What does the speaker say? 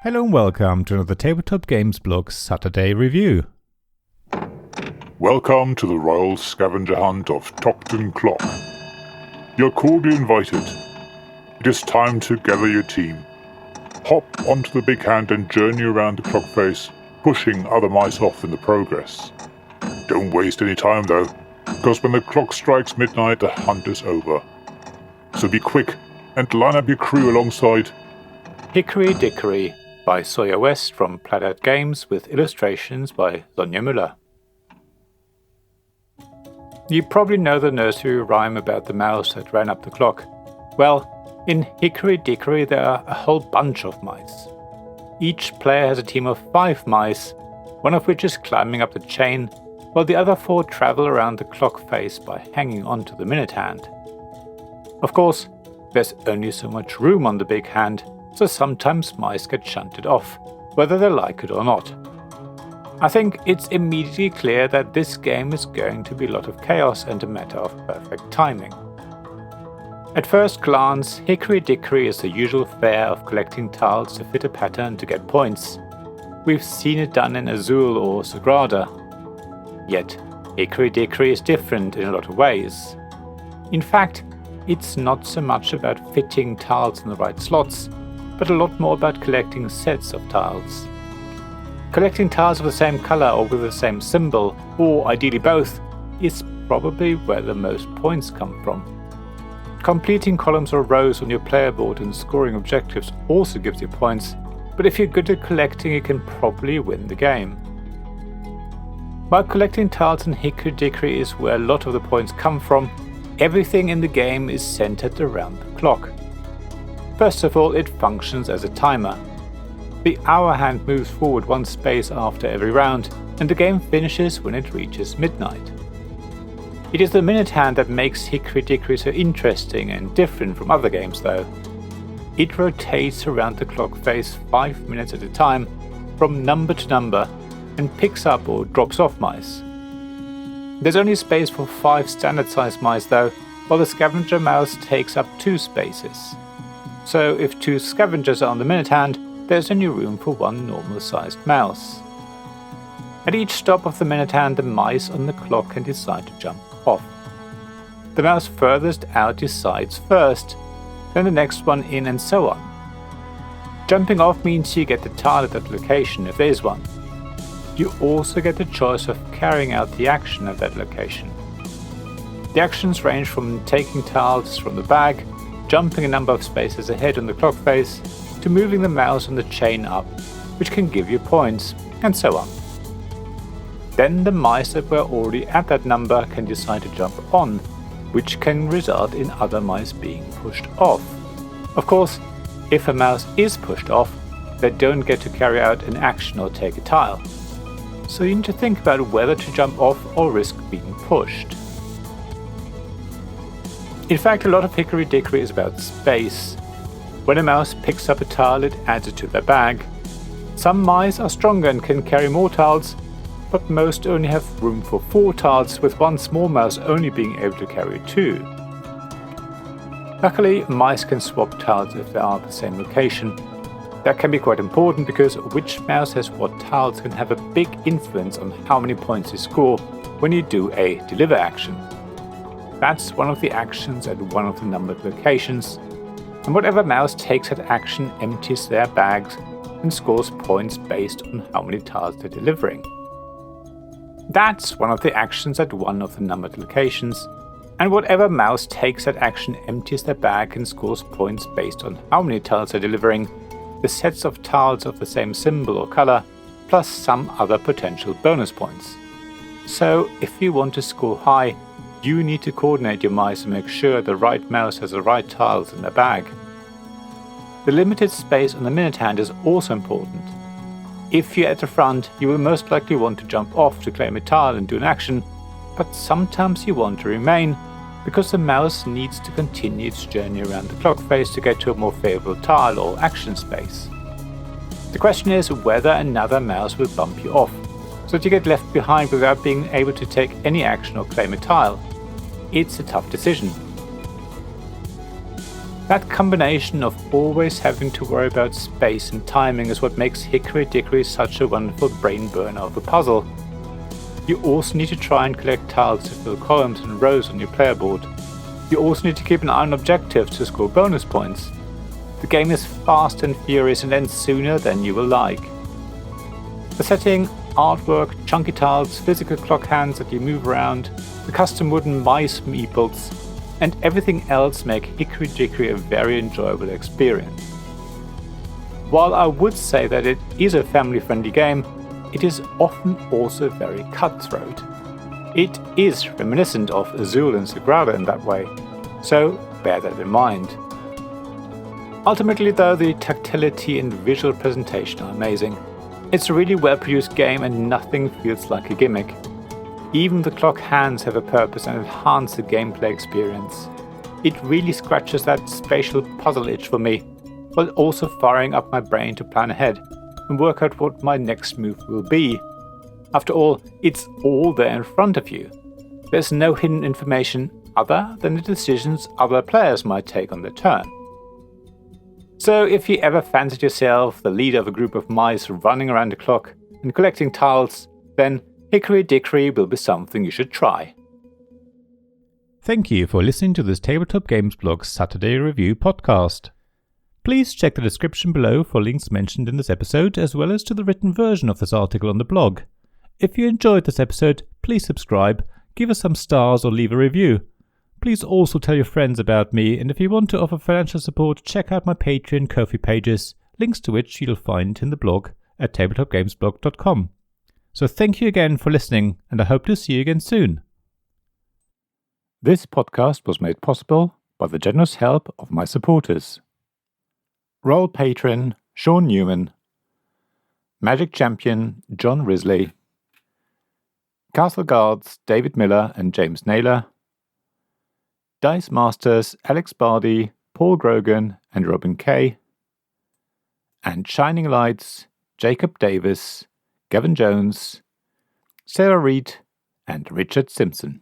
Hello and welcome to another Tabletop Games Blog Saturday review. Welcome to the Royal Scavenger Hunt of Tocton Clock. You're cordially invited. It is time to gather your team. Hop onto the big hand and journey around the clock face, pushing other mice off in the progress. Don't waste any time though, because when the clock strikes midnight, the hunt is over. So be quick and line up your crew alongside Hickory, Dickory by Sawyer West from Plaid Games with illustrations by Sonja Müller. You probably know the nursery rhyme about the mouse that ran up the clock. Well, in Hickory Dickory there are a whole bunch of mice. Each player has a team of 5 mice, one of which is climbing up the chain, while the other 4 travel around the clock face by hanging onto the minute hand. Of course, there's only so much room on the big hand, so sometimes mice get shunted off, whether they like it or not. I think it's immediately clear that this game is going to be a lot of chaos and a matter of perfect timing. At first glance, Hickory Dickory is the usual fare of collecting tiles to fit a pattern to get points. We've seen it done in Azul or Sagrada. Yet, Hickory Dickory is different in a lot of ways. In fact, it's not so much about fitting tiles in the right slots, but a lot more about collecting sets of tiles. Collecting tiles of the same color or with the same symbol, or ideally both, is probably where the most points come from. Completing columns or rows on your player board and scoring objectives also gives you points, but if you're good at collecting, you can probably win the game. While collecting tiles in Hickory Dickory is where a lot of the points come from, everything in the game is centered around the clock. First of all, it functions as a timer. The hour hand moves forward 1 space after every round, and the game finishes when it reaches midnight. It is the minute hand that makes Hickory Dickory so interesting and different from other games though. It rotates around the clock face 5 minutes at a time, from number to number, and picks up or drops off mice. There's only space for 5 standard sized mice though, while the scavenger mouse takes up 2 spaces. So if 2 scavengers are on the minute hand, there's only room for 1 normal sized mouse. At each stop of the minute hand, the mice on the clock can decide to jump off. The mouse furthest out decides first, then the next one in, and so on. Jumping off means you get the tile at that location if there is one. You also get the choice of carrying out the action at that location. The actions range from taking tiles from the bag, jumping a number of spaces ahead on the clock face, to moving the mouse on the chain up, which can give you points, and so on. Then the mice that were already at that number can decide to jump on, which can result in other mice being pushed off. Of course, if a mouse is pushed off, they don't get to carry out an action or take a tile. So you need to think about whether to jump off or risk being pushed. In fact, a lot of Hickory Dickory is about space. When a mouse picks up a tile, it adds it to their bag. Some mice are stronger and can carry more tiles, but most only have room for 4 tiles, with 1 small mouse only being able to carry 2. Luckily, mice can swap tiles if they are at the same location. That can be quite important because which mouse has what tiles can have a big influence on how many points you score when you do a deliver action. That's one of the actions at one of the numbered locations, and whatever mouse takes that action empties their bags and scores points based on how many tiles they're delivering. That's one of the actions at one of the numbered locations, and whatever mouse takes that action empties their bag and scores points based on how many tiles they're delivering, the sets of tiles of the same symbol or color, plus some other potential bonus points. So if you want to score high, you need to coordinate your mice and make sure the right mouse has the right tiles in their bag. The limited space on the minute hand is also important. If you're at the front, you will most likely want to jump off to claim a tile and do an action, but sometimes you want to remain, because the mouse needs to continue its journey around the clock face to get to a more favorable tile or action space. The question is whether another mouse will bump you off, so that you get left behind without being able to take any action or claim a tile. It's a tough decision. That combination of always having to worry about space and timing is what makes Hickory Dickory such a wonderful brain burner of a puzzle. You also need to try and collect tiles to fill columns and rows on your player board. You also need to keep an eye on objectives to score bonus points. The game is fast and furious and ends sooner than you will like. The setting, artwork, chunky tiles, physical clock hands that you move around, the custom wooden mice meeples, and everything else make Hickory Dickory a very enjoyable experience. While I would say that it is a family-friendly game, it is often also very cutthroat. It is reminiscent of Azul and Sagrada in that way, so bear that in mind. Ultimately though, the tactility and visual presentation are amazing. It's a really well-produced game and nothing feels like a gimmick. Even the clock hands have a purpose and enhance the gameplay experience. It really scratches that spatial puzzle itch for me, while also firing up my brain to plan ahead and work out what my next move will be. After all, it's all there in front of you. There's no hidden information other than the decisions other players might take on their turn. So if you ever fancied yourself the leader of a group of mice running around the clock and collecting tiles, then Hickory Dickory will be something you should try. Thank you for listening to this Tabletop Games Blog's Saturday Review podcast. Please check the description below for links mentioned in this episode, as well as to the written version of this article on the blog. If you enjoyed this episode, please subscribe, give us some stars or leave a review. Please also tell your friends about me, and if you want to offer financial support, check out my Patreon and Ko-fi pages, links to which you'll find in the blog at tabletopgamesblog.com. So thank you again for listening, and I hope to see you again soon. This podcast was made possible by the generous help of my supporters. Royal Patron Sean Newman, Magic Champion John Risley, Castle Guards David Miller and James Naylor, Dice Masters Alex Bardi, Paul Grogan and Robin Kay, and Shining Lights Jacob Davis, Gavin Jones, Sarah Reed and Richard Simpson.